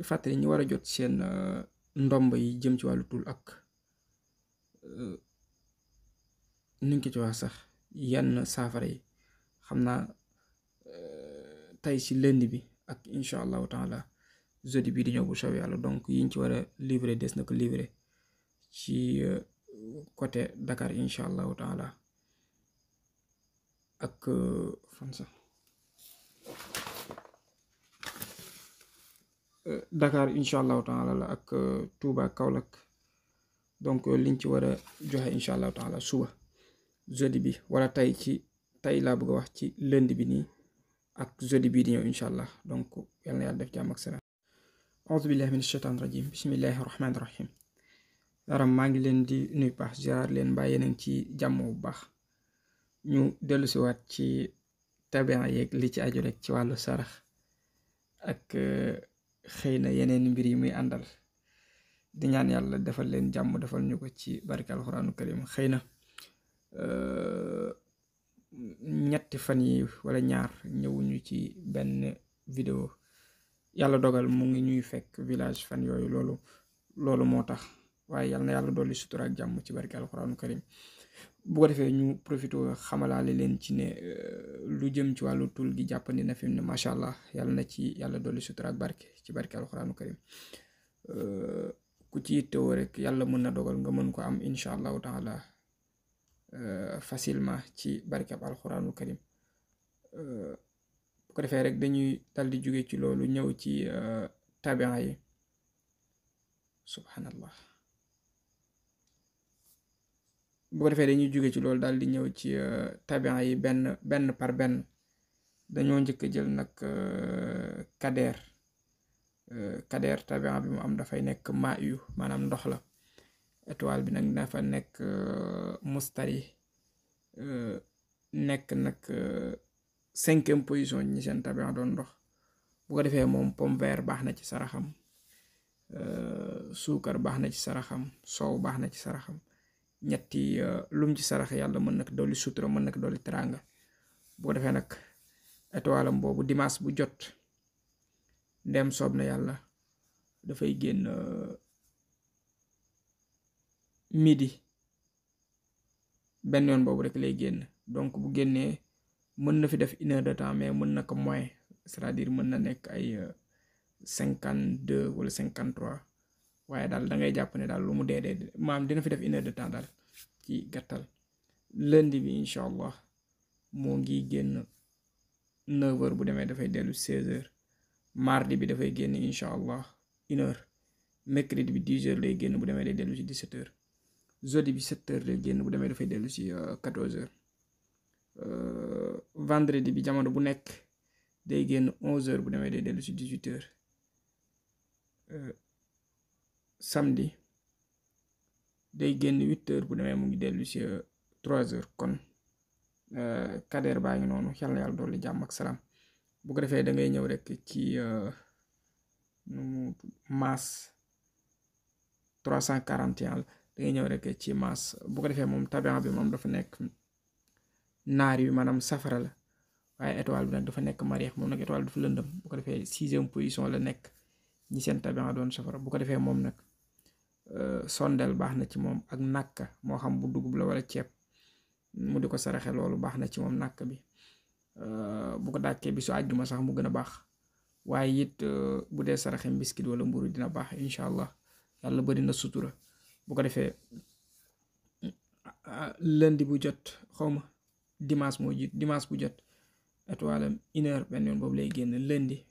fàttali ñi war a jot seen ndomb yi jëm ci wàllu tul ak nuñ ko ci wax sax yenn saafara yi xam naa tey si lundi bi ak incha allahu taala jeudi bi di ñëw bu soobee yàlla donc yiñ ci war a livrer des na ko livrer ci côté Dakar incha allahu taala ak fan sax Dakar incha allahu taala la ak Touba Kaolack donc liñ ci war a joxe incha allahu taala suba jeudi bi wala tey laa bëgg a wax ci lundi bi nii ak jeudi bii di ñëw incha allah donc yal na yàlla def jàmm ak salaam. auzu billahi min shaitan rajim bismillahi rahmani rahim. yaram maa ngi leen di nuyu baax ziar leen mbaa yéen a ngi ci jàmm bu baax ñu dellu si waat ci tabian yeeg li ci aju rek ci wàllu sarax ak xëy na yeneen mbir yi muy àndal di ñaan yàlla defal leen jàmm defal ñu ko ci barke alxuraanu karim. xëy na ñetti fan yi wala ñaar ñëwuñu ci benn vidéo yàlla dogal mu ngi ñuy fekk village fan yooyu loolu moo tax waaye yàlla na yàlla dolli sutura ak jàmm ci barke alxuraanu karim. bu ko defee ñu profité xamalaale leen ci ne lu jëm ci wàllu tul gi jàppandi na fi mu ne macha allah yàlla na ci yàlla dolli sutura ak barke ci barke alxuraanu karim. ku ci yittewoo rek yàlla mën na dogal nga mën ko am incha allahu taala facilement ci barkab alxuraanul karim. bu ko defee rek dañuy dal di jóge ci loolu ñëw ci tabian yi subhanallah. bu ko defee dañuy jóge ci loolu daal di ñëw ci tabian yi benn par benn. dañoo njëkk a jël nag kadeer tabian bi mu am dafay nekk maa yu maanaam ndox la. étoile bi nag dafa nekk mustari nekk nag 5e position ñi seen tabian doon ndox. bu ko defee moom pomme vert baax na ci saraxam, suukar baax na ci saraxam, soow baax na ci saraxam. ñetti lum ci sarax yàlla mën nag dolli sutura mën nag dolli teraanga. bu ko defee nag étoile am boobu dimanche bu jot ndem soob na yàlla dafay génn midi benn yoon boobu rek lay génn. donc bu génnee mën na fi def 1 heure de temps mais mën na ko moins c'est-à-dire mën na nekk ay 52 wala 53 waaye daal da ngay jàpp ne daal lu mu dee maam dina fi def 1 heure de temps daal ci gàttal. lundi bi incha allah moo ngi génn 9 heures bu demee dafay dellu 16 heures. mardi bi dafay génn incha allah 1 heure. mercredi bi 10 heures lay génn bu demee day dellu si 17 heures. jeudi bi 7 heures lay génn bu demee dafay dellu si 14 heures. vendredi bi jamono bu nekk day génn 11 heures bu demee day dellu si 18 heures. samedi day génn 8 heures bu demee mu ngi dellu si 3 heures. kon kadeer baa ngi noonu yàlla na yàlla dolli jàmm ak salaam. bu ko defee da ngay ñëw rek ci maas 341 la da ngay ñëw rek ci maas. bu ko defee moom tabian bi moom dafa nekk naar yu maanaam safara la waaye étoile bi nag dafa nekk mariix moom nag étoile dafa lëndëm. bu ko defee 6e position la nekk ñi seen tabian doon safara. bu ko defee moom nag sondel baax na ci moom ak nàkka moo xam bu dugub la wala ceeb mu di ko saraxe loolu baax na ci moom nàkk bi. bu ko dàkkee bi su àjjuma sax mu gën a baax waaye it bu dee saraxe mbiskit wala mburu dina baax incha allah yàlla bari na sutura. bu ko defee lundi bu jot xawma dimanche moo jiit dimanche bu jot étoile am 1 heure benn yoon boobu lay génn. lundi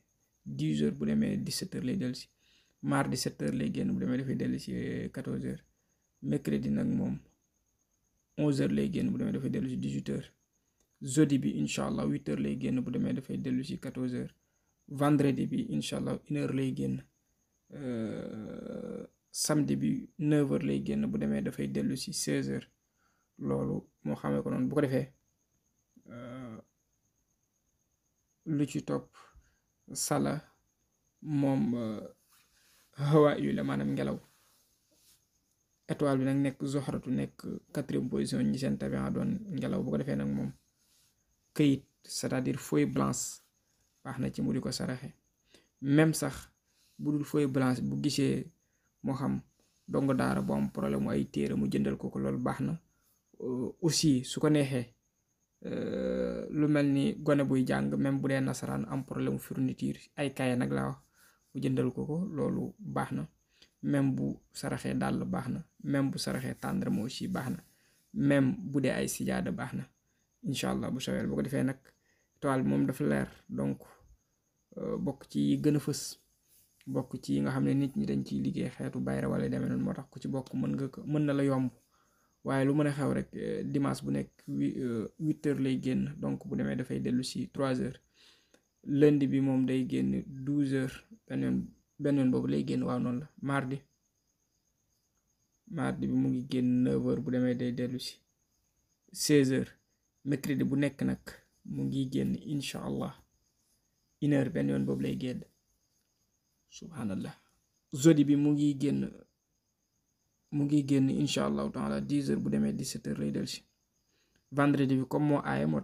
10 heures bu demee 17 heures lay dellu si. mardi 7 heures lay génn bu demee dafay dellu si 14 heures. mercredi nag moom 11 heures lay génn bu demee dafay dellu si 18 heures. jeudi bi incha allah 8 heures lay génn bu demee dafay dellu si 14 heures. vendredi bi incha allah 1 heure lay génn. samedi bi 9 heures lay génn bu demee dafay dellu si 16 heures. loolu moo xamee ko noonu. bu ko defee lu ci topp sala moom hawa yu la maanaam ngelaw. étoile bi nag nekk zoxratu nekk 4e position ñi seen tabian doon ngelaw. bu ko defee nag moom këyit c'est-à-dire feuille blanche baax na ci mu di ko saraxe. même sax bu dul feuille blanche bu gisee moo xam dongo daara bu am problème mu ay téere mu jëndal ko loolu baax na. aussi su ko neexee lu mel ni gone buy jàng même bu dee nasaraan am problème mu fourniture ay kaye nag laa wax mu jëndal ko loolu baax na. même bu saraxee dàll baax na même bu saraxee tàndarma aussi baax na même bu dee ay sijaada baax na incha allah bu saweel bu ko defee nag toile bi moom dafa leer donc bokk ci gën a fës bokk ci yi nga xam ne nit ñi dañ ciy liggéey xeetu bayra wala demee noonu moo tax ku ci bokk mën na la yomb waaye lu mën a xew rek dimanche bu nekk 8h lay génn donc bu demee dafay dellu si 3h lundi bi moom day génn 12h benn yoon boobu lay génn waaw noonu la mardi bi mu ngi génn 9h bu demee day dellu si 16h mercredi bu nekk nag mu ngi génn incha allah 1h benn yoon boobu lay génn subhanallah jeudi bi mu ngi génn incha allahu taala 10h bu demee 17h lay dellu si vendredi bi comme moo aaye moo